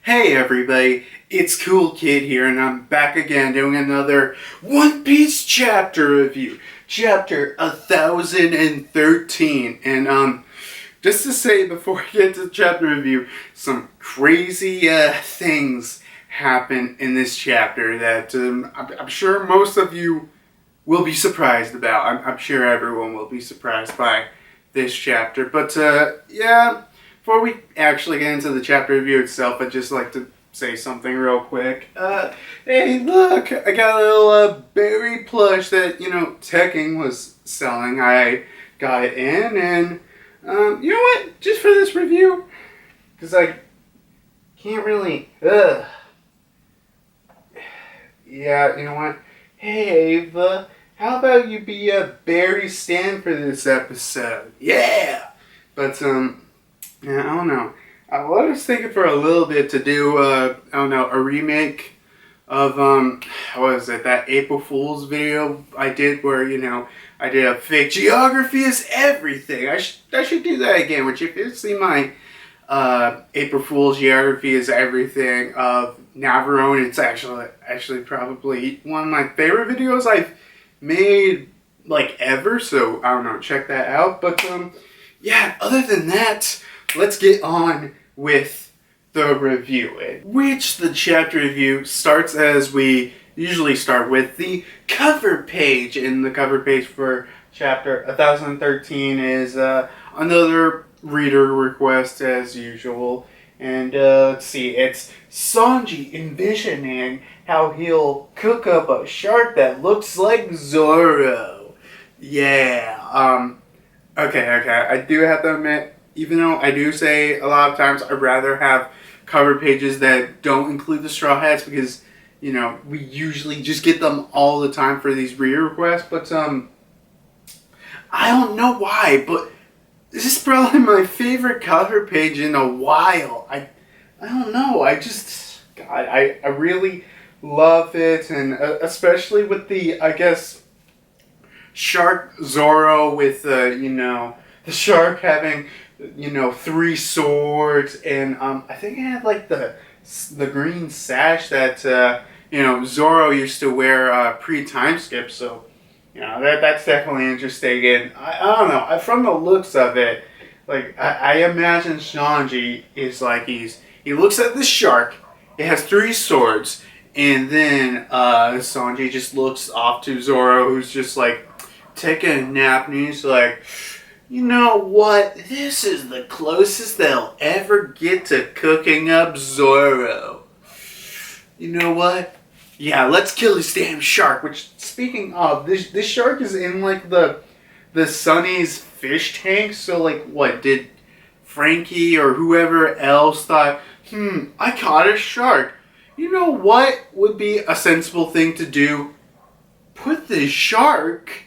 Hey everybody, it's Cool Kid here, and I'm back again doing another One Piece chapter review. Chapter 1013. And just to say before I get to the chapter review, some crazy things happen in this chapter that I'm sure most of you will be surprised about. I'm sure everyone will be surprised by this chapter. But yeah, before we actually get into the chapter review itself, I'd just like to say something real quick. Hey, look, I got a little berry plush that, Tekking was selling. I got it in, and you know what? Just for this review, because I can't really, yeah, you know what? Hey, Ava, how about you be a berry stand for this episode? Yeah! But, yeah, I don't know. I was thinking for a little bit to do, a remake of, what was it, that April Fool's video I did where, I did a fake geography is everything. I should do that again, which if you see my, April Fool's geography is everything of Navarone, it's actually probably one of my favorite videos I've made, ever, so, I don't know, check that out. But, yeah, other than that, let's get on with the review, which the chapter review starts as we usually start with the cover page. And the cover page for chapter 1013 is another reader request as usual. And let's see, it's Sanji envisioning how he'll cook up a shark that looks like Zoro. Yeah, okay, I do have to admit, even though I do say a lot of times I'd rather have cover pages that don't include the Straw Hats because, we usually just get them all the time for these reader requests, but, I don't know why, but this is probably my favorite cover page in a while. I don't know, I really love it, and especially with the, I guess, Shark Zoro with, the shark having, 3 swords, and I think it had the green sash that Zoro used to wear pre-time skip. So that's definitely interesting. And I don't know, from the looks of it, I imagine Sanji is he looks at the shark. It has 3 swords, and then Sanji just looks off to Zoro, who's just taking a nap, and he's like, you know what? This is the closest they'll ever get to cooking up Zoro. You know what? Yeah, let's kill this damn shark. Which, speaking of, this shark is in the Sunny's fish tank. So what did Frankie or whoever else thought? I caught a shark. You know what would be a sensible thing to do? Put the shark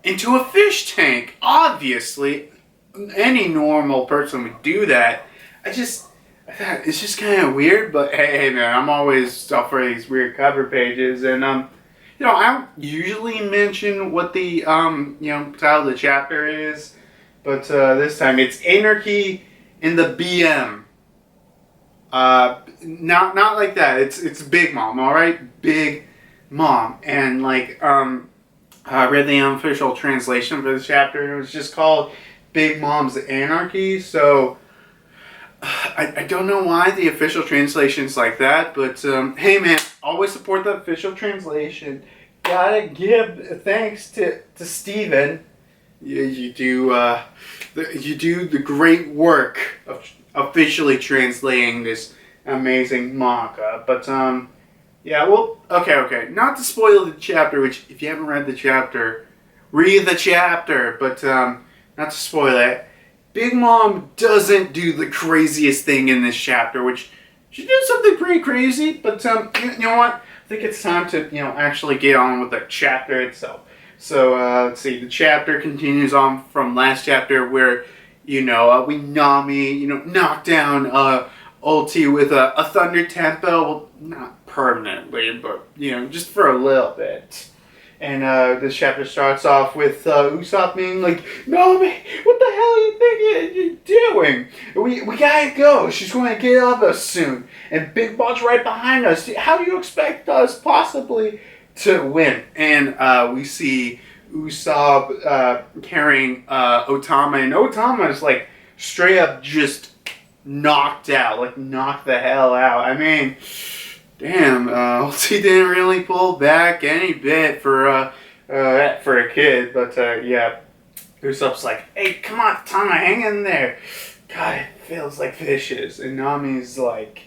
into a fish tank. Obviously, any normal person would do that. I thought it's just kind of weird, but hey man, I'm always up for these weird cover pages, and I don't usually mention what the title of the chapter is, but this time it's Anarchy in the BM. Not like that. It's Big Mom, all right, Big Mom, and I read the unofficial translation for this chapter, and it was just called Big Mom's Anarchy. So I don't know why the official translation's like that, but hey man, always support the official translation. Gotta give thanks to Steven. You do the great work of officially translating this amazing manga. But yeah, well, okay. Not to spoil the chapter, which, if you haven't read the chapter, read the chapter. But, not to spoil it, Big Mom doesn't do the craziest thing in this chapter, which she did something pretty crazy. But, you know what? I think it's time to, actually get on with the chapter itself. So, let's see. The chapter continues on from last chapter where, we Nami, knocked down, Ulti with a Thunder Tempo. Well, not permanently, but, just for a little bit. And this chapter starts off with Usopp being like, "Nami, what the hell are you thinking you're doing? We gotta go. She's going to get off us soon. And Big Mom's right behind us. How do you expect us possibly to win?" And we see Usopp carrying Otama. And Otama is like straight up just knocked out. Like knocked the hell out. I mean... Damn, he didn't really pull back any bit for a kid, but yeah, Usopp's like, "Hey, come on, Tama, hang in there." God, it feels like vicious, and Nami's like,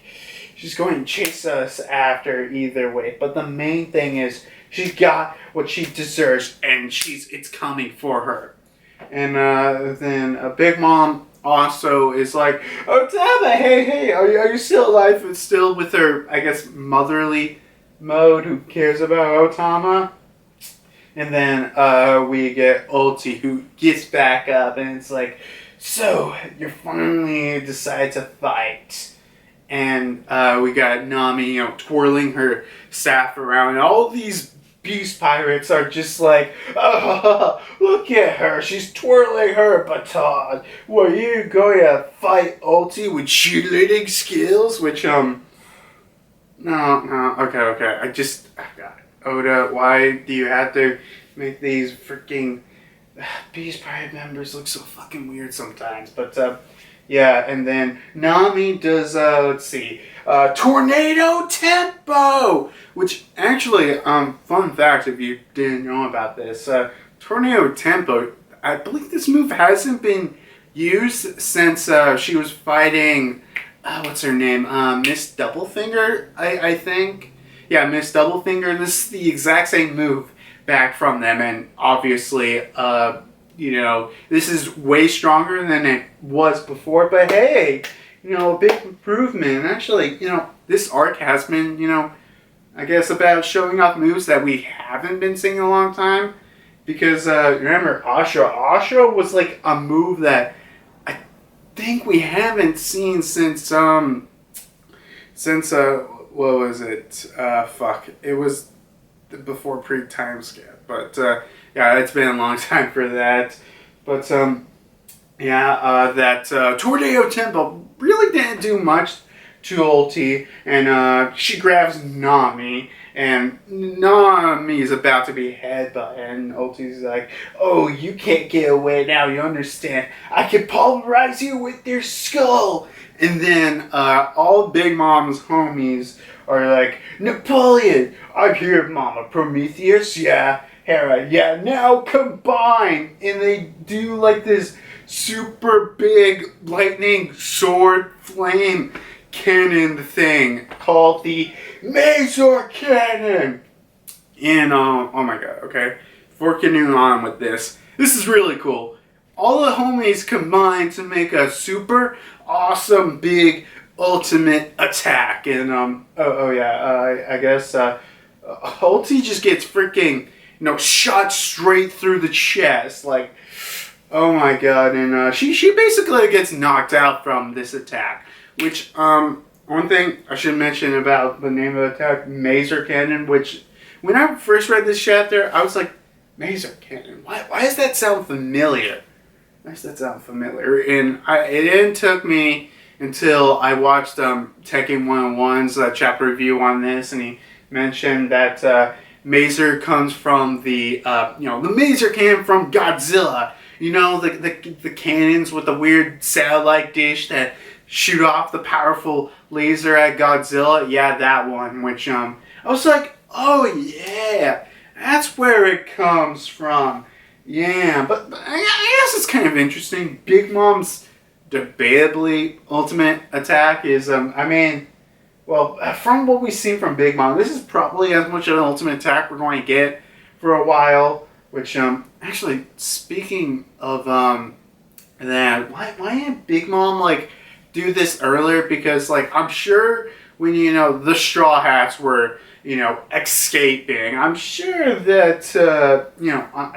she's going to chase us after either way. But the main thing is, she's got what she deserves, and it's coming for her. And then Big Mom also is like, "Otama, hey, are you still alive?" And still with her, I guess, motherly mode. Who cares about Otama? And then we get Ulti, who gets back up, and it's like, "So you finally decide to fight." And we got Nami, twirling her staff around, and all these Beast Pirates are just like, "Oh, look at her, she's twirling her baton. Were you going to fight Ulti with cheerleading skills?" Which, no, okay, God, Oda, why do you have to make these freaking Beast Pirate members look so fucking weird sometimes? But, yeah, and then Nami does, let's see, Tornado Tempo! Which, actually, fun fact if you didn't know about this, Tornado Tempo, I believe this move hasn't been used since she was fighting, what's her name, Miss Doublefinger, I think? Yeah, Miss Doublefinger. This is the exact same move back from them, and obviously, this is way stronger than it was before, but hey, a big improvement. Actually, this arc has been, I guess, about showing off moves that we haven't been seeing in a long time. Because, remember, Ashra was like a move that I think we haven't seen since, what was it? It was before pre-time skip. But, yeah, it's been a long time for that. But, that Tornado Tempo really didn't do much to Ulti, and she grabs Nami, and Nami's about to be headbutted, and Ulti's like, "Oh, you can't get away now, you understand? I can pulverize you with your skull!" And then all Big Mom's homies are like, "Napoleon, I'm here, Mama. Prometheus, yeah. Hera, yeah. Now combine!" And they do like this super big lightning sword flame cannon thing called the Mazor Cannon. And oh my god, okay, before continuing on with this is really cool. All the homies combine to make a super awesome big ultimate attack. And I guess Ulti just gets freaking shot straight through the chest, like, oh my god. And she basically gets knocked out from this attack. Which, one thing I should mention about the name of the attack, Mazor Cannon, which, when I first read this chapter, I was like, Mazor Cannon? Why does that sound familiar? Why does that sound familiar? And it didn't took me until I watched Tekken 101's chapter review on this, and he mentioned that Mazor comes from the Mazor Cannon from Godzilla. The cannons with the weird satellite dish that shoot off the powerful laser at Godzilla. Yeah, that one. Which, I was like, oh yeah, that's where it comes from. Yeah, but I guess it's kind of interesting. Big Mom's debatably ultimate attack is, from what we've seen from Big Mom, this is probably as much of an ultimate attack we're going to get for a while. Which, actually, speaking of that, why didn't Big Mom, do this earlier? Because, I'm sure when, the Straw Hats were, escaping, I'm sure that,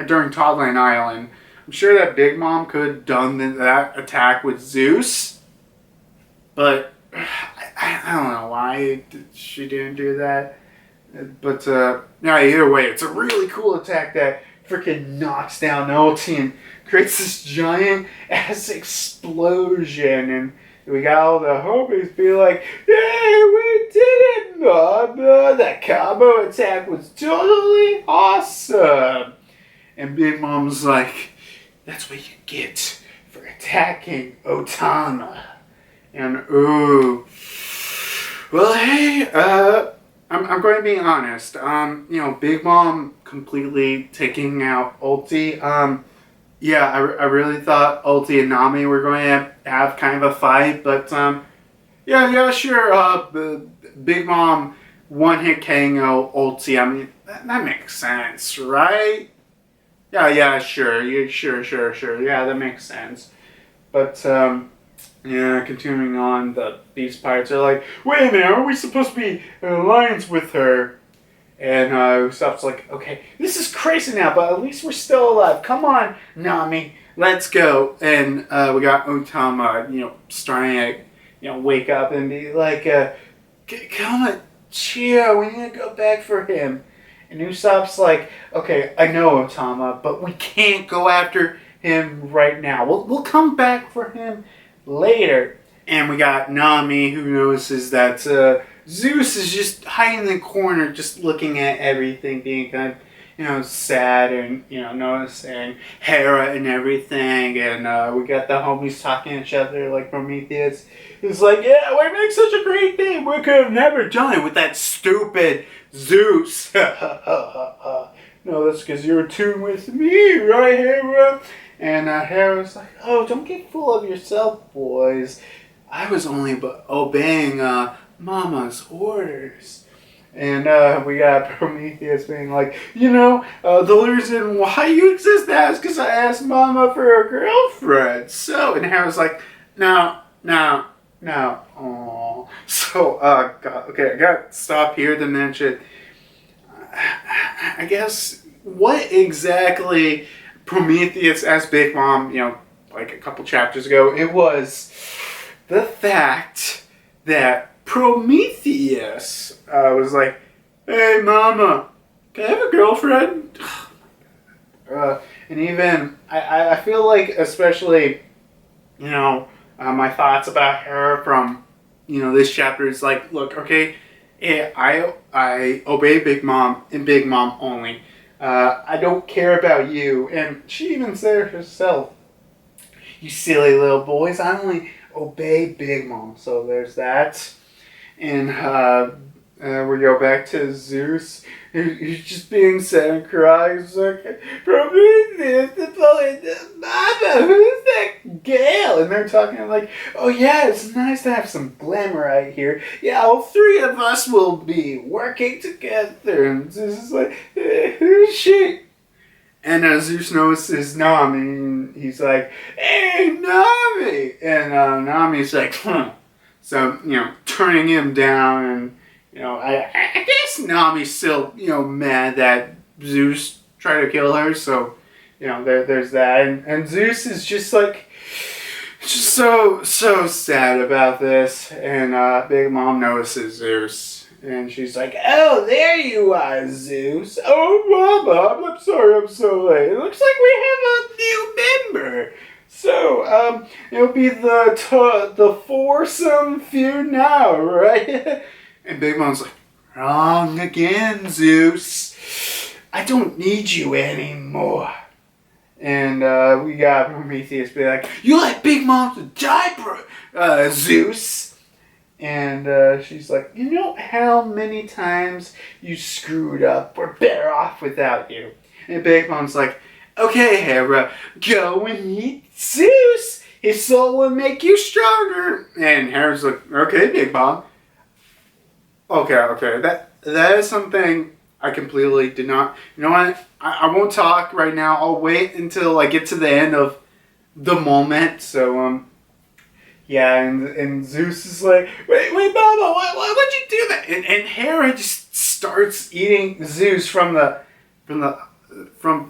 during Toddland Island, I'm sure that Big Mom could have done that attack with Zeus. But, I don't know why she didn't do that. But yeah, either way, it's a really cool attack that freaking knocks down Ulti and creates this giant ass explosion. And we got all the homies be like, "Hey, we did it, Mama! That combo attack was totally awesome." And Big Mom's like, "That's what you get for attacking Otama." And ooh, well, hey, I'm going to be honest. Big Mom completely taking out Ulti. Yeah, I really thought Ulti and Nami were going to have kind of a fight, but yeah, sure. Big Mom one-hit KO Ulti. I mean, that makes sense, right? Yeah, sure. Sure. Yeah, that makes sense. But yeah, continuing on, the Beast Pirates are like, "Wait a minute, are we supposed to be in alliance with her?" And Usopp's like, "Okay, this is crazy now, but at least we're still alive. Come on, Nami, let's go." And we got Otama, starting to, wake up and be like, "Come on, chill, we need to go back for him." And Usopp's like, "Okay, I know, Otama, but we can't go after him right now. We'll come back for him later." And we got Nami, who notices that Zeus is just hiding in the corner, just looking at everything, being kind of, sad and, noticing Hera and everything. And we got the homies talking to each other, like Prometheus. He's like, "Yeah, we're making such a great thing. We could have never done it with that stupid Zeus." "No, that's because you're tuned with me, right, Hera?" And Hera's like, "Oh, don't get full of yourself, boys. I was only obeying Mama's orders." And we got Prometheus being like, "The reason why you exist now is because I asked Mama for a girlfriend. So," and Hera's like, No. Aww. So, God, okay, I got to stop here to mention, I guess, what exactly Prometheus asked Big Mom, like a couple chapters ago. It was the fact that Prometheus was like, "Hey, Mama, can I have a girlfriend?" And even, I feel like, especially, my thoughts about her from, this chapter is like, look, okay, I obey Big Mom and Big Mom only. I don't care about you. And she even said herself, "You silly little boys, I only obey Big Mom." So there's that. And we go back to Zeus. He's just being sad and crying. He's like, "Prometheus, Mama, who's that Gale?" And they're talking like, "Oh yeah, it's nice to have some glamour right here. Yeah, all three of us will be working together." And Zeus is like, "Who's she?" And Zeus notices Nami, and he's like, "Hey, Nami!" And Nami's like, "Huh." So, turning him down, and, I guess Nami's still, mad that Zeus tried to kill her, so, there's that. And Zeus is just like, just so sad about this, and Big Mom notices Zeus, and she's like, "Oh, there you are, Zeus. Oh, Mama, I'm sorry I'm so late. It looks like we have a new member. So, it'll be the foursome feud now, right?" And Big Mom's like, "Wrong again, Zeus. I don't need you anymore." And we got Prometheus be like, "You let Big Mom die, Zeus." And she's like, "You know how many times you screwed up? We're better off without you." And Big Mom's like, "Okay, Hera, go and meet Zeus. His soul will make you stronger." And Hera's like, "Okay, Big Mom." Okay. That is something I completely did not. You know what? I won't talk right now. I'll wait until I get to the end of the moment. So yeah, and Zeus is like, wait, Mama, why would you do that?" And Hera just starts eating Zeus from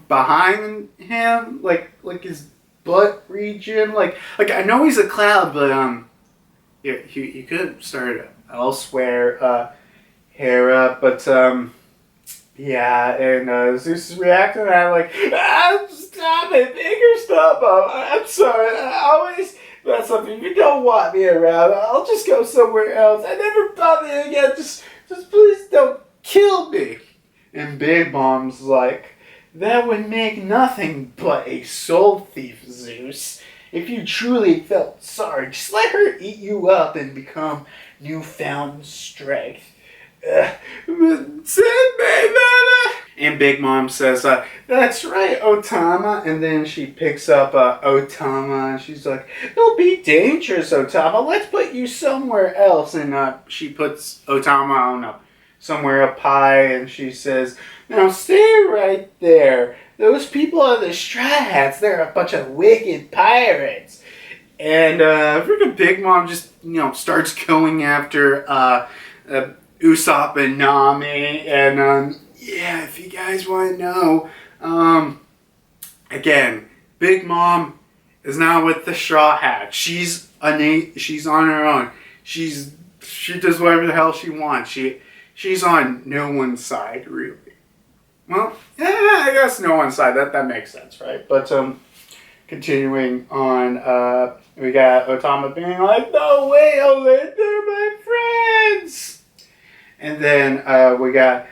behind him, like his butt region. Like I know he's a cloud, but yeah, he could have started elsewhere. Hera, but yeah, and Zeus is reacting to that like, stop it, bigger stop. I'm sorry, I always mess up. If you don't want me around, I'll just go somewhere else. I never bother you again. Just please don't kill me. And Big Mom's like, that would make nothing but a soul thief, Zeus. If you truly felt sorry, just let her eat you up and become newfound strength. And Big Mom says, that's right, Otama. And then she picks up Otama and she's like, don't be dangerous, Otama. Let's put you somewhere else. And she puts Otama on somewhere up high and she says, now stay right there. Those people are the Straw Hats. They're a bunch of wicked pirates. And freaking Big Mom just, starts going after Usopp and Nami. And yeah, if you guys want to know, again, Big Mom is not with the Straw Hats. She's on her own. She does whatever the hell she wants. She's on no one's side, really. Well, yeah, I guess no one's side. That makes sense, right? But continuing on, we got Otama being like, no way, they're my friends. And then we got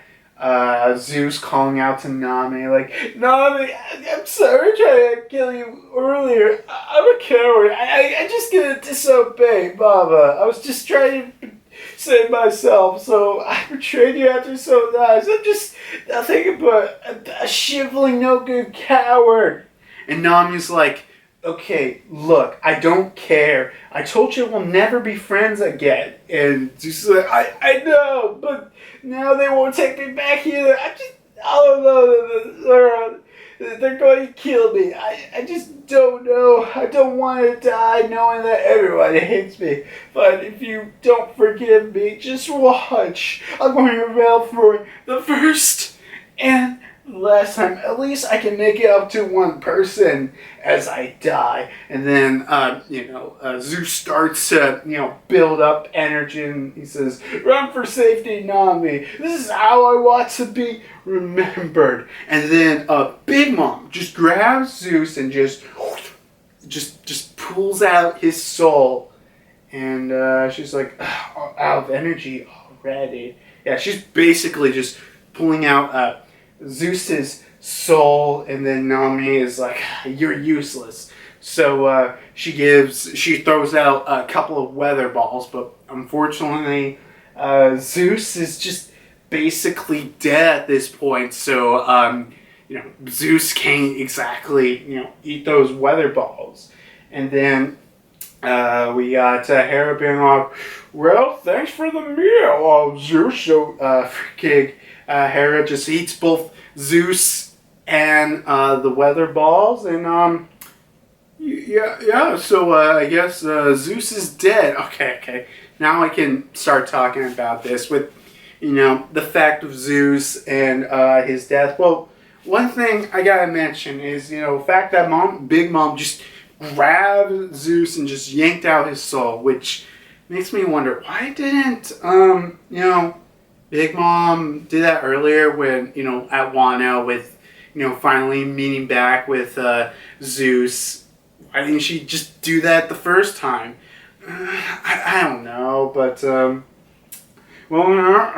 Zeus calling out to Nami, like, Nami, I'm sorry I tried to kill you earlier. I'm a coward. I just gonna disobey Baba. I was just trying to save myself, so I betrayed you after so nice. I'm just nothing but a shivering, no good coward. And Nami's like, okay, look, I don't care. I told you we'll never be friends again. And Zeus is like, I know, but now they won't take me back either. I don't know. They're going to kill me. I just don't know. I don't want to die knowing that everybody hates me. But if you don't forgive me, just watch. I'm going to rebel for the first and last time. At least I can make it up to one person as I die. And then, Zeus starts to, build up energy. And he says, run for safety, Nami. This is how I want to be remembered. And then Big Mom just grabs Zeus and just pulls out his soul. And she's like, out of energy already. Yeah, she's basically just pulling out Zeus's soul, and then Nami is like, you're useless. So she throws out a couple of weather balls, but unfortunately Zeus is just basically dead at this point. So Zeus can't exactly eat those weather balls. And then we got Hera being like, well, thanks for the meal, Zeus. So freaking Hera just eats both Zeus and the weather balls, and so I guess Zeus is dead. Okay, now I can start talking about this with the fact of Zeus and his death. Well, one thing I gotta mention is the fact that Big Mom just grabbed Zeus and just yanked out his soul, which makes me wonder, why didn't Big Mom did that earlier when, at Wano with, finally meeting back with Zeus. Why didn't she just do that the first time? I don't know, but, I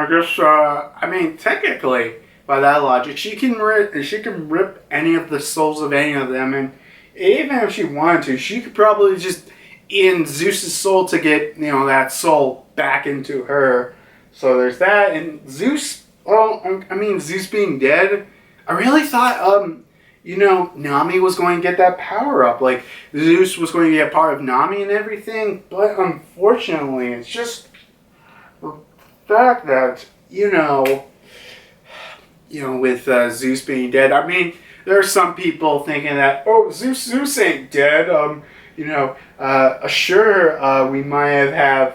guess, technically, by that logic, she can rip any of the souls of any of them, and even if she wanted to, she could probably just in Zeus's soul to get, that soul back into her. So there's that, and Zeus, Zeus being dead, I really thought, Nami was going to get that power up. Like, Zeus was going to get part of Nami and everything, but unfortunately, it's just the fact that, with Zeus being dead, there are some people thinking that, Zeus ain't dead, sure, we might have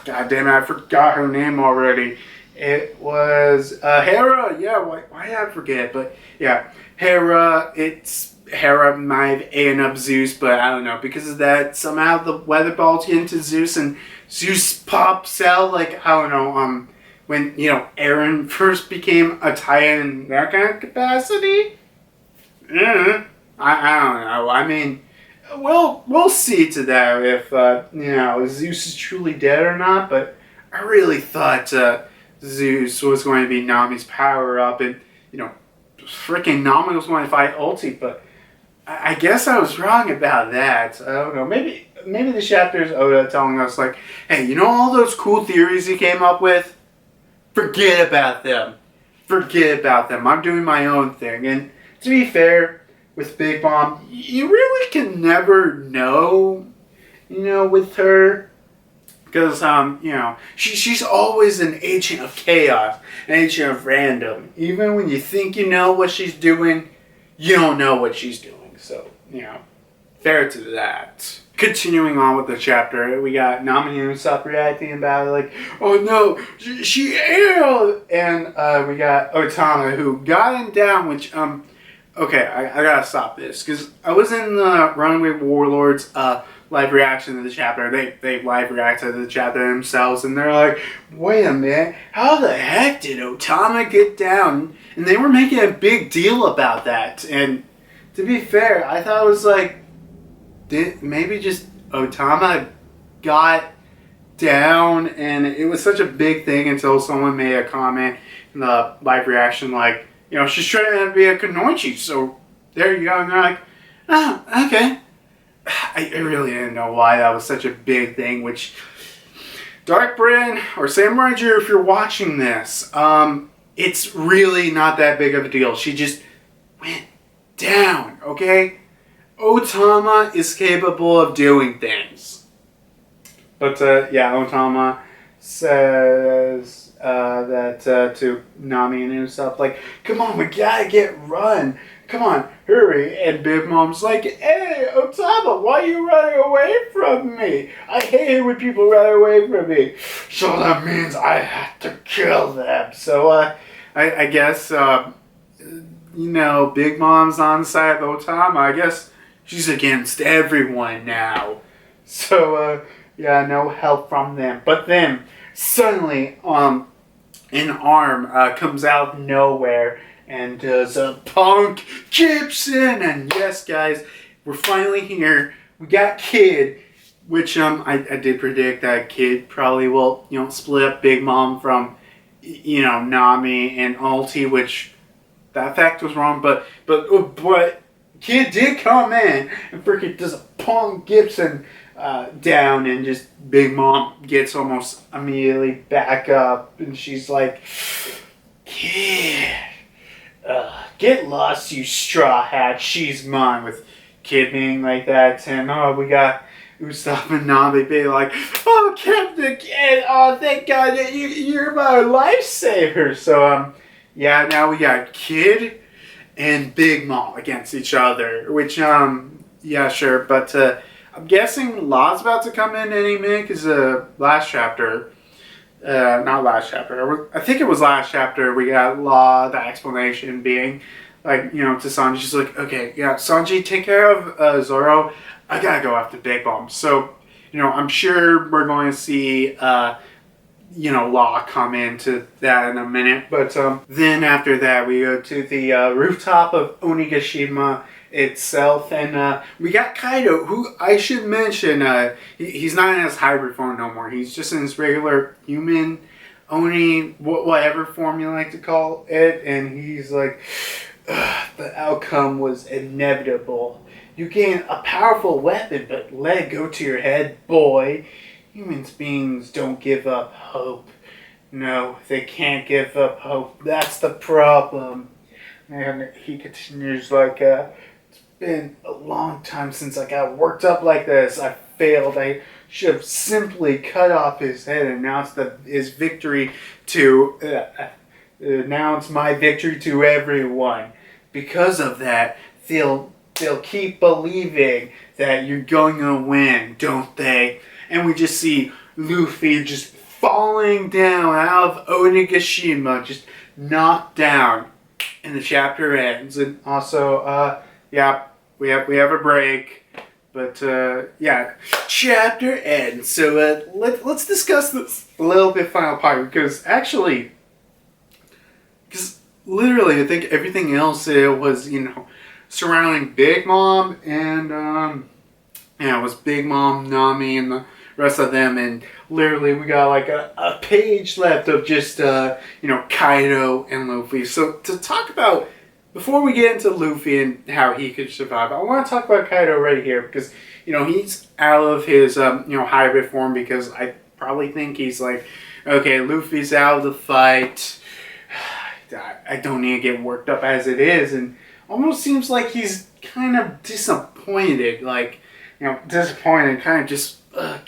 God damn it, I forgot her name already. It was Hera. Yeah, why did I forget? But yeah, Hera. It's Hera might have eaten up Zeus, but I don't know. Because of that, somehow the weather balls get into Zeus, and Zeus pops out like, I don't know, when, Aaron first became a Titan in that kind of capacity? I don't know. I mean, we'll see to that if, Zeus is truly dead or not, but I really thought Zeus was going to be Nami's power-up, and, freaking Nami was going to fight Ulti, but I guess I was wrong about that. I don't know. Maybe the chapter is Oda telling us, like, hey, all those cool theories he came up with? Forget about them. Forget about them. I'm doing my own thing. And to be fair, with Big Mom, you really can never know, with her. Because, she's always an agent of chaos, an agent of random. Even when you think you know what she's doing, you don't know what she's doing. So, fair to that. Continuing on with the chapter, we got Nami and Usopp reacting about it, like, oh no, she ill! And we got Otama, who got him down, which, okay, I gotta stop this, because I was in the Runaway Warlords, live reaction to the chapter. They live reacted to the chapter themselves, and they're like, wait a minute, how the heck did Otama get down? And they were making a big deal about that, and to be fair, I thought it was like, maybe just Otama got down, and it was such a big thing until someone made a comment in the live reaction like, she's trying to be a Kunoichi, so there you go. And they're like, oh, okay. I really didn't know why that was such a big thing, which, Dark Bryn, or Samurai Drew, if you're watching this, it's really not that big of a deal. She just went down, okay? Otama is capable of doing things. But, Otama says that to Nami and Usopp, like, come on, we gotta run. Come on, hurry. And Big Mom's like, hey, Otama, why are you running away from me? I hate it when people run away from me. So that means I have to kill them. So, I guess, Big Mom's on the side of Otama. I guess she's against everyone now. So, no help from them. But then, suddenly, an arm comes out of nowhere and does a Punk Gibson. And yes, guys, we're finally here. We got Kid, which I did predict that Kid probably will, split up Big Mom from, Nami and Ulti, which that fact was wrong. But Kid did come in and freaking does a Punk Gibson down, and just Big Mom gets almost immediately back up, and she's like, Kid, get lost, you straw hat, she's mine, with Kid being like that. And we got Usopp and Nami being like, oh, Captain Kid, oh, thank God that you're my lifesaver. So now we got Kid and Big Mom against each other, which sure, but I'm guessing Law's about to come in any minute, because last chapter, not last chapter, I think it was last chapter, we got Law, the explanation being, like, to Sanji, she's like, okay, Sanji, take care of Zoro, I gotta go after Big Mom. So, I'm sure we're going to see, Law come into that in a minute, but then after that, we go to the rooftop of Onigashima itself, and we got Kaido, who I should mention, he's not in his hybrid form no more. He's just in his regular human Oni, whatever form you like to call it, and he's like, the outcome was inevitable. You gain a powerful weapon, but let it go to your head, boy. Human beings don't give up hope. No, they can't give up hope. That's the problem. And he continues like, it's been a long time since I got worked up like this. I failed. I should have simply cut off his head and announced his victory to, announce my victory to everyone. Because of that, they'll keep believing that you're going to win, don't they? And we just see Luffy just falling down out of Onigashima, just knocked down. And the chapter ends. And also, we have a break, but yeah, chapter ends. So let's discuss this a little bit final part because literally I think everything else was surrounding Big Mom and it was Big Mom, Nami, and the rest of them, and literally we got like a page left of just Kaido and Luffy. So to talk about, before we get into Luffy and how he could survive, I want to talk about Kaido right here because he's out of his hybrid form, because I probably think he's like, okay, Luffy's out of the fight. I don't need to get worked up as it is, and almost seems like he's kind of disappointed, disappointed, kind of just, God,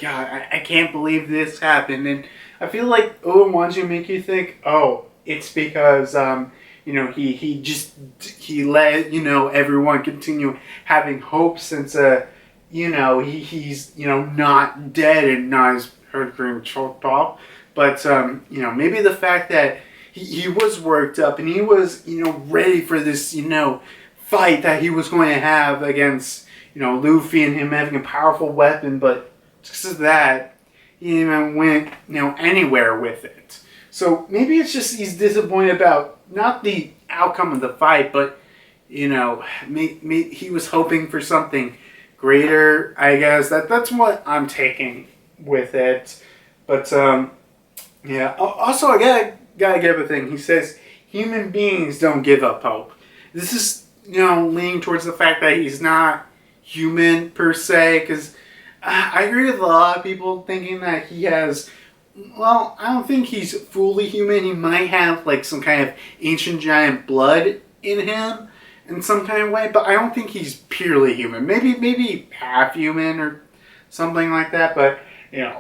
I can't believe this happened. And I feel like Owamanju make you think, oh, it's because, he let, everyone continue having hope since, he's, not dead and not his hurt being choked off. But, maybe the fact that he was worked up and he was, ready for this, fight that he was going to have against, Luffy, and him having a powerful weapon, but just as that, he even went, anywhere with it. So maybe it's just he's disappointed about not the outcome of the fight, but, he was hoping for something greater, I guess. That's what I'm taking with it. But, yeah. Also, I gotta give a thing. He says, human beings don't give up hope. This is, leaning towards the fact that he's not human per se, because I agree with a lot of people thinking that he has, well, I don't think he's fully human. He might have like some kind of ancient giant blood in him in some kind of way, but I don't think he's purely human. Maybe half human or something like that, but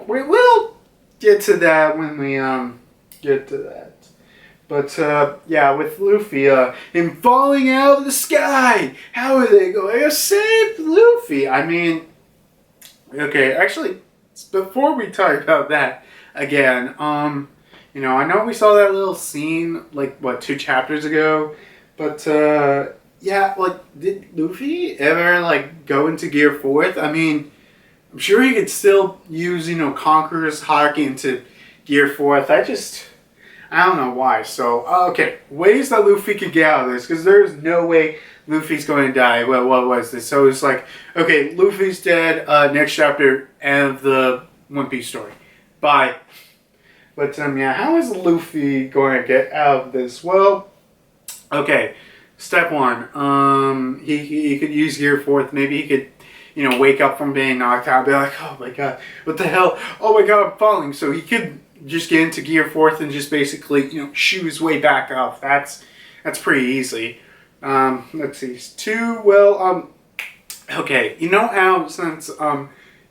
we'll get to that when we get to that. But, yeah, with Luffy, him falling out of the sky, how are they going to save Luffy? I mean, okay, actually, before we talk about that again, I know we saw that little scene, 2 chapters ago, but, yeah, did Luffy ever, go into Gear 4th? I mean, I'm sure he could still use, Conqueror's Haki into Gear 4th. I don't know why. So, okay, ways that Luffy could get out of this, because there's no way Luffy's going to die. Well, what was this? So it's like, okay, Luffy's dead, next chapter, end of the One Piece story. Bye. But, yeah, how is Luffy going to get out of this? Well, okay, step 1, he could use Gear 4th. Maybe he could, wake up from being knocked out and be like, oh my god, what the hell? Oh my god, I'm falling. So he could just get into Gear 4th and just basically, shoo his way back up. That's pretty easy. Let's see. 2, well, okay. How since,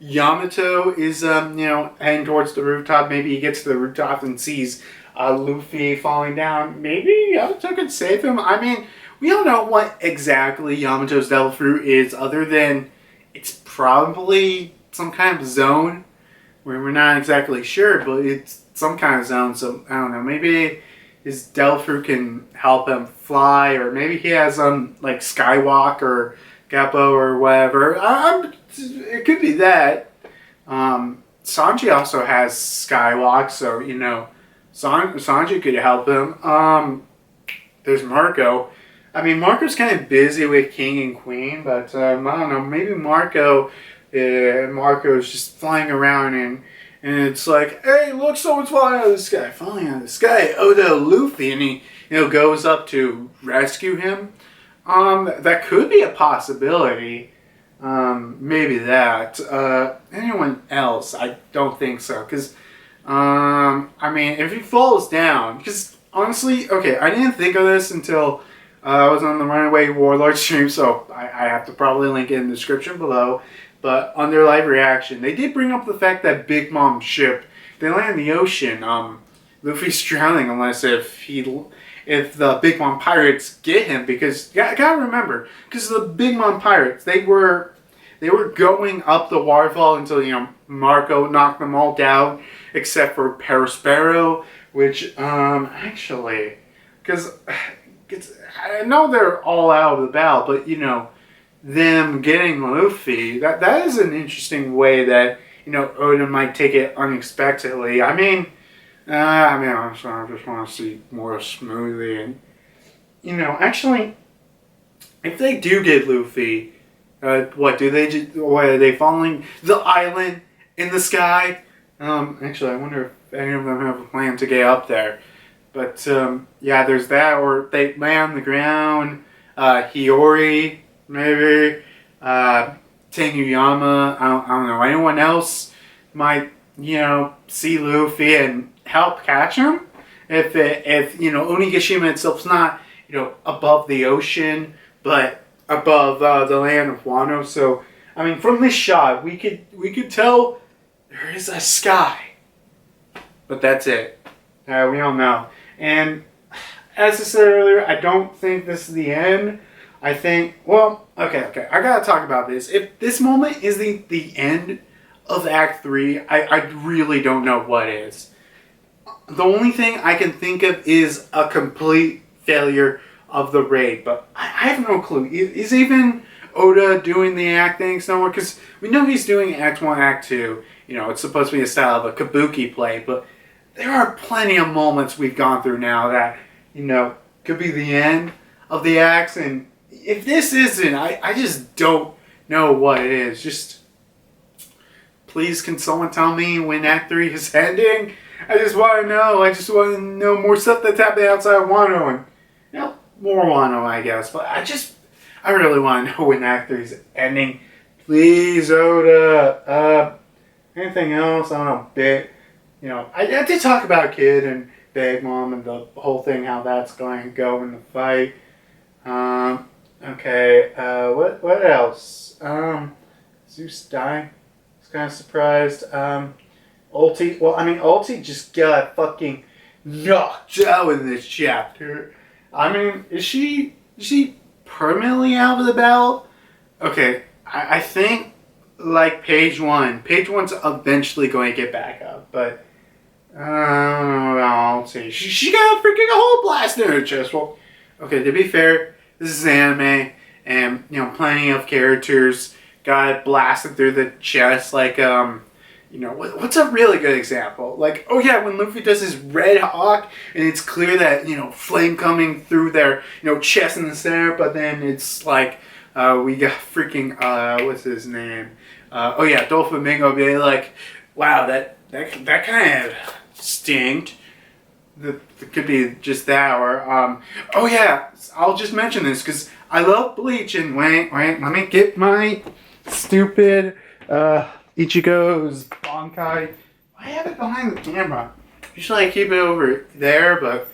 Yamato is, heading towards the rooftop, maybe he gets to the rooftop and sees, Luffy falling down. Maybe Yamato could save him. I mean, we don't know what exactly Yamato's devil fruit is, other than it's probably some kind of zone where we're not exactly sure, but it's some kind of zone, so I don't know, maybe his devil fruit can help him fly, or maybe he has Skywalk or Gappo or whatever. It could be that. Sanji also has Skywalk, so Sanji could help him. There's Marco. I mean, Marco's kind of busy with King and Queen, but I don't know, maybe Marco's just flying around and it's like, hey, look, someone's falling out of the sky. Falling out of the sky. Oh, no, Luffy. And he, goes up to rescue him. That could be a possibility. Maybe that. Anyone else? I don't think so. Because, I mean, if he falls down, because honestly, okay, I didn't think of this until I was on the Runaway Warlord stream, so I have to probably link it in the description below. But on their live reaction, they did bring up the fact that Big Mom's ship, they land in the ocean. Luffy's drowning unless if the Big Mom pirates get him, because you gotta remember, because the Big Mom pirates, they were going up the waterfall until Marco knocked them all down except for Perospero, which actually, because I know they're all out of the battle, but them getting Luffy, that is an interesting way that, Oda might take it unexpectedly. I just want to see more smoothly. And, actually, if they do get Luffy, what are they following the island in the sky? Actually, I wonder if any of them have a plan to get up there. But, yeah, there's that, or they land on the ground, Hiyori, maybe, Tenuyama, I don't know, anyone else might, see Luffy and help catch him. If Onigashima itself's not, above the ocean, but above the land of Wano. So, from this shot, we could tell there is a sky. But that's it. We don't know. And as I said earlier, I don't think this is the end. I think, okay, I gotta talk about this. If this moment is the end of Act 3, I really don't know what is. The only thing I can think of is a complete failure of the raid, but I have no clue. Is even Oda doing the acting somewhere? Because we know he's doing Act 1, Act 2. It's supposed to be a style of a kabuki play, but there are plenty of moments we've gone through now that, could be the end of the acts. And if this isn't, I just don't know what it is. Just, please, can someone tell me when Act 3 is ending? I just want to know. I just want to know more stuff that's happening outside of Wano. And, more Wano, I guess. But I really want to know when Act 3 is ending. Please, Oda. Anything else? I don't know, bit. I did talk about Kid and Big Mom and the whole thing, how that's going to go in the fight. Okay, what else? Zeus died. I was kind of surprised. Ulti just got fucking knocked out in this chapter. Is she permanently out of the battle? Okay, I think, like page 1. Page 1's eventually going to get back up, but I'll see. She got a whole blast in her chest. Well, okay, to be fair, this is anime, and plenty of characters got blasted through the chest. Like what's a really good example? Like, when Luffy does his Red Hawk, and it's clear that flame coming through their chest in the center, but then it's like we got freaking what's his name? Doflamingo being like, wow, that kind of stinked. It could be just that, or I'll just mention this because I love Bleach, and wait, let me get my stupid Ichigo's Bankai. I have it behind the camera. Usually I keep it over there, but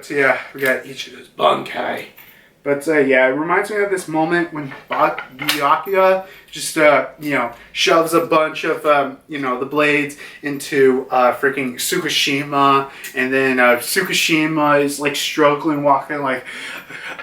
yeah, we got Ichigo's Bankai. But it reminds me of this moment when Byakuya just shoves a bunch of the blades into freaking Tsukushima, and then Tsukushima is like struggling, walking like,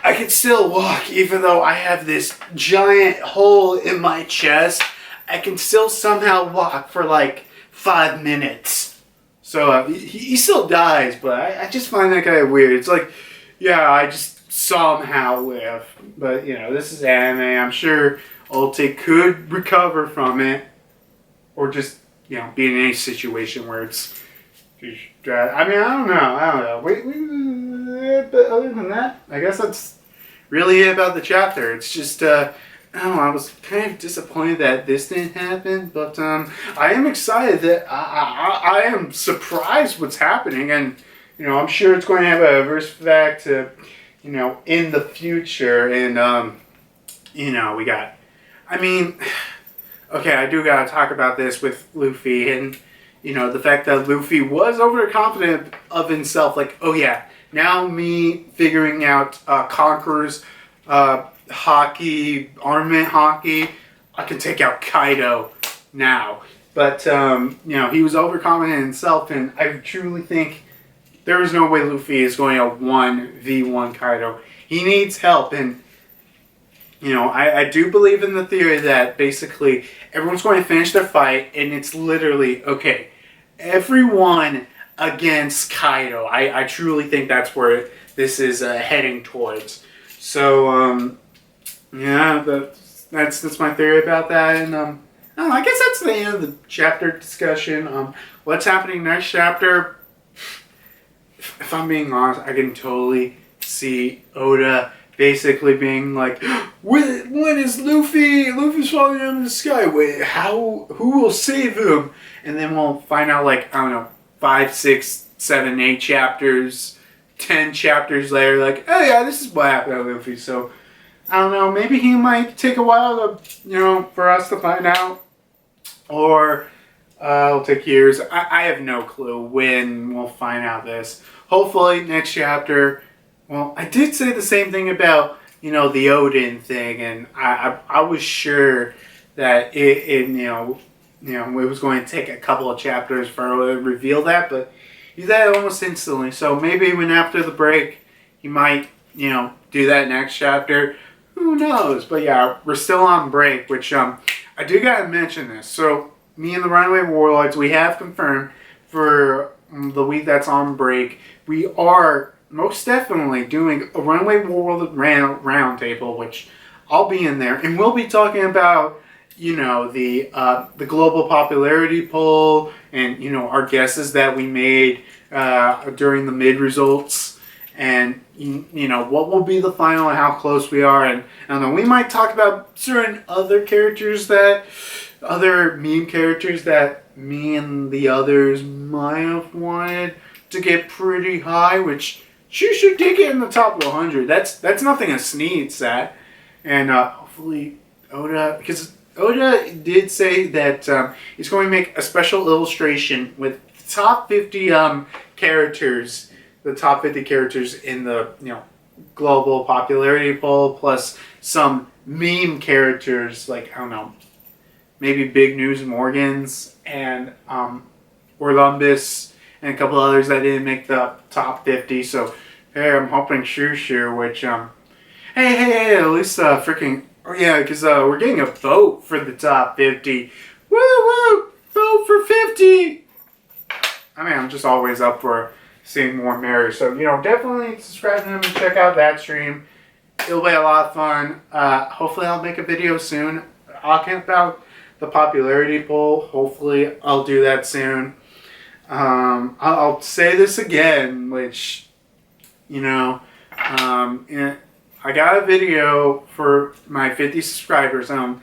I can still walk even though I have this giant hole in my chest. I can still somehow walk for like 5 minutes. So he still dies, but I just find that kind of weird. It's like, I just somehow live. But, this is anime. I'm sure Ulti could recover from it. Or just, be in any situation where it's... I don't know. But other than that, I guess that's really it about the chapter. It's just, I was kind of disappointed that this didn't happen. But I am excited that I am surprised what's happening. And, I'm sure it's going to have a verse fact to... in the future, and, we got, I do gotta talk about this with Luffy, and, the fact that Luffy was overconfident of himself, like, now me figuring out Conqueror's hockey, armament hockey, I can take out Kaido now. But, he was overconfident in himself, and I truly think there is no way Luffy is going to 1v1 Kaido. He needs help, and, I do believe in the theory that basically everyone's going to finish their fight, and it's literally, everyone against Kaido. I truly think that's where this is heading towards. So, Yeah, that's my theory about that. And I don't know, I guess that's the end of the chapter discussion. What's happening next chapter? If I'm being honest, I can totally see Oda basically being like, when is Luffy? Luffy's falling out of the sky. Wait, who will save him? And then we'll find out, like, I don't know, 5, 6, 7, 8 chapters, 10 chapters later, like, oh yeah, this is what happened to Luffy. So I don't know, maybe he might take a while to, for us to find out. Or it'll take years. I have no clue when we'll find out this. Hopefully next chapter. Well, I did say the same thing about, the Odin thing, and I was sure that it was going to take a couple of chapters for Oda to reveal that, but he did that almost instantly. So maybe when after the break, he might, do that next chapter. Who knows? But yeah, we're still on break, which I do gotta mention this. So me and the Runaway Warlords, we have confirmed for the week that's on break, we are most definitely doing a Runaway Warlord roundtable, which I'll be in there, and we'll be talking about the global popularity poll and our guesses that we made during the mid results, and what will be the final and how close we are. And I don't know, we might talk about certain other meme characters that me and the others might have wanted to get pretty high, which she did get in the top 100. That's nothing to sneeze at. And hopefully Oda, because Oda did say that he's going to make a special illustration with the top 50 characters, the top 50 characters in the global popularity poll, plus some meme characters like, I don't know, maybe Big News Morgans and Orlumbus and a couple others that didn't make the top 50. So hey, I'm hoping Shushu, which hey, at least freaking, oh yeah, because we're getting a vote for the top 50. Woo! Vote for 50! I mean, I'm just always up for seeing more Mary. So, definitely subscribe to him and check out that stream. It'll be a lot of fun. Hopefully I'll make a video soon talking about the popularity poll. Hopefully I'll do that soon. I'll say this again, which, I got a video for my 50 subscribers, and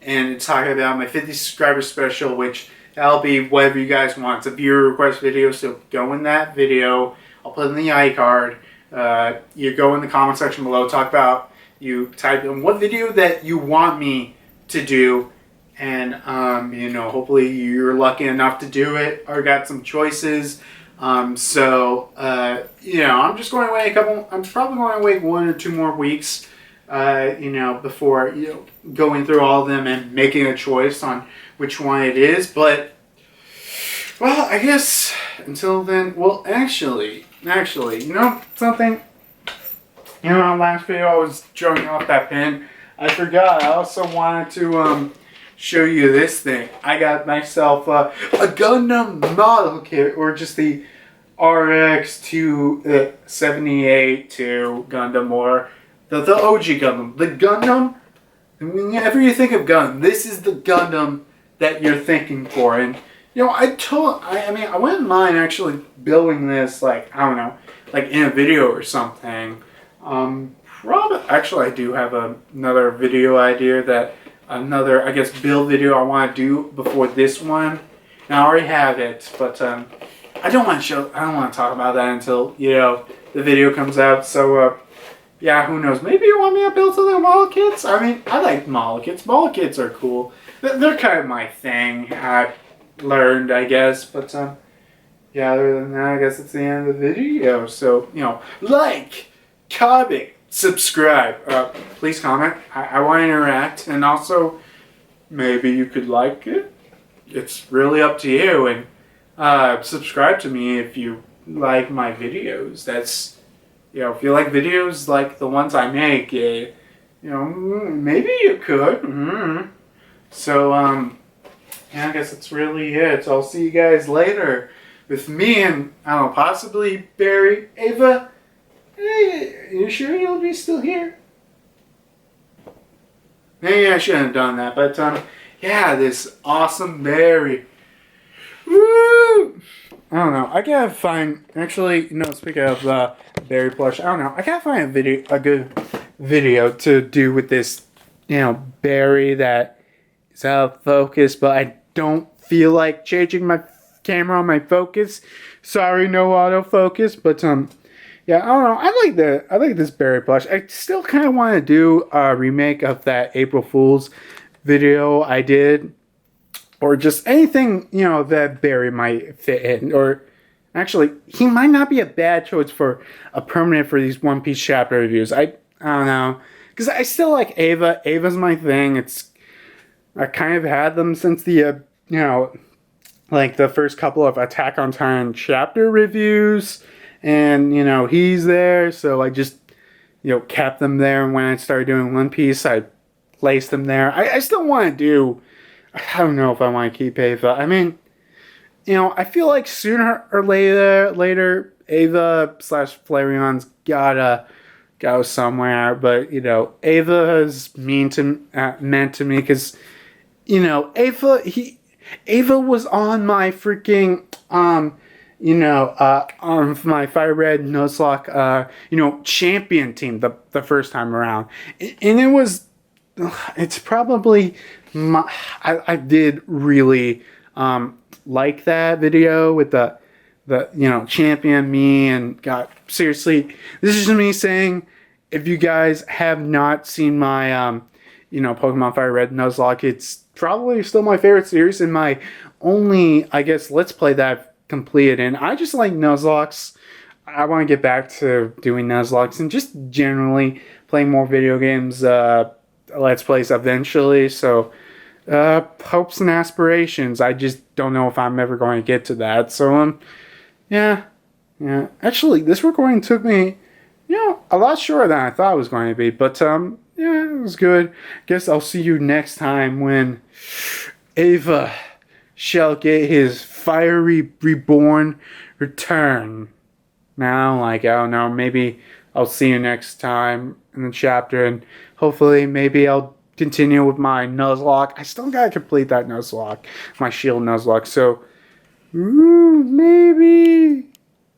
it's talking about my 50 subscriber special, which that'll be whatever you guys want. It's a viewer request video, so go in that video. I'll put it in the iCard. You go in the comment section below, you type in what video that you want me to do, and hopefully you're lucky enough to do it or got some choices. I'm just going to wait I'm probably going to wait 1 or 2 more weeks, before, going through all of them and making a choice on which one it is. But, well, I guess until then, well, actually, something, last video I was showing off that pin. I forgot. I also wanted to, show you this thing. I got myself a Gundam model kit, or just the RX to 78 to Gundam, or the OG Gundam. The Gundam, whenever you think of Gundam, this is the Gundam that you're thinking for. And I wouldn't mind actually building this, like, I don't know, like in a video or something. Actually, I do have another video idea, another, I guess, build video I want to do before this one. And I already have it, but I don't want to talk about that until, the video comes out. So, yeah, who knows? Maybe you want me to build some of the model kits? I mean, I like model kits. Model kits are cool. They're kind of my thing. I learned, I guess. But, yeah, other than that, I guess it's the end of the video. So, like, comment, subscribe. Please comment. I want to interact. And also, maybe you could like it. It's really up to you. And subscribe to me if you like my videos. That's, if you like videos like the ones I make, maybe you could. So, yeah, I guess that's really it. So I'll see you guys later with me and, I don't know, possibly Barry. Ava, hey, you sure you'll be still here? maybe I shouldn't have done that. But, yeah, this awesome berry. Woo! I don't know. I gotta find, actually, speaking of berry plush, I don't know. I gotta find a good video to do with this, berry that is out of focus, but I don't feel like changing my camera on my focus. Sorry, no autofocus, but yeah, I don't know. I like this berry plush. I still kind of want to do a remake of that April Fool's video I did, or just anything that Barry might fit in. Or actually, he might not be a bad choice for a permanent for these One Piece chapter reviews. I don't know, because I still like Ava. Ava's my thing. I kind of had them since the like the first couple of Attack on Titan chapter reviews, and he's there, so I just kept them there. And when I started doing One Piece, I placed them there. I still want to do. I don't know if I want to keep Ava. I mean, I feel like sooner or later, Ava / Flarion's gotta go somewhere. But Ava is meant to me because Ava was on my freaking on my Fire Red Nuzlocke champion team the first time around, and it's probably I did really like that video with the champion me. And God, seriously, this is me saying, if you guys have not seen my Pokemon Fire Red Nuzlocke, it's probably still my favorite series and my only, I guess, let's play that I've completed. And I just like Nuzlocks. I want to get back to doing Nuzlocks and just generally playing more video games, let's plays eventually. So hopes and aspirations. I just don't know if I'm ever going to get to that. So yeah. Actually, this recording took me a lot shorter than I thought it was going to be. But yeah, it was good. Guess I'll see you next time when Ava shall get his fiery reborn return. Now, I don't know, maybe I'll see you next time in the chapter, and hopefully maybe I'll continue with my Nuzlocke. I still gotta complete that Nuzlocke, my Shield Nuzlocke, so maybe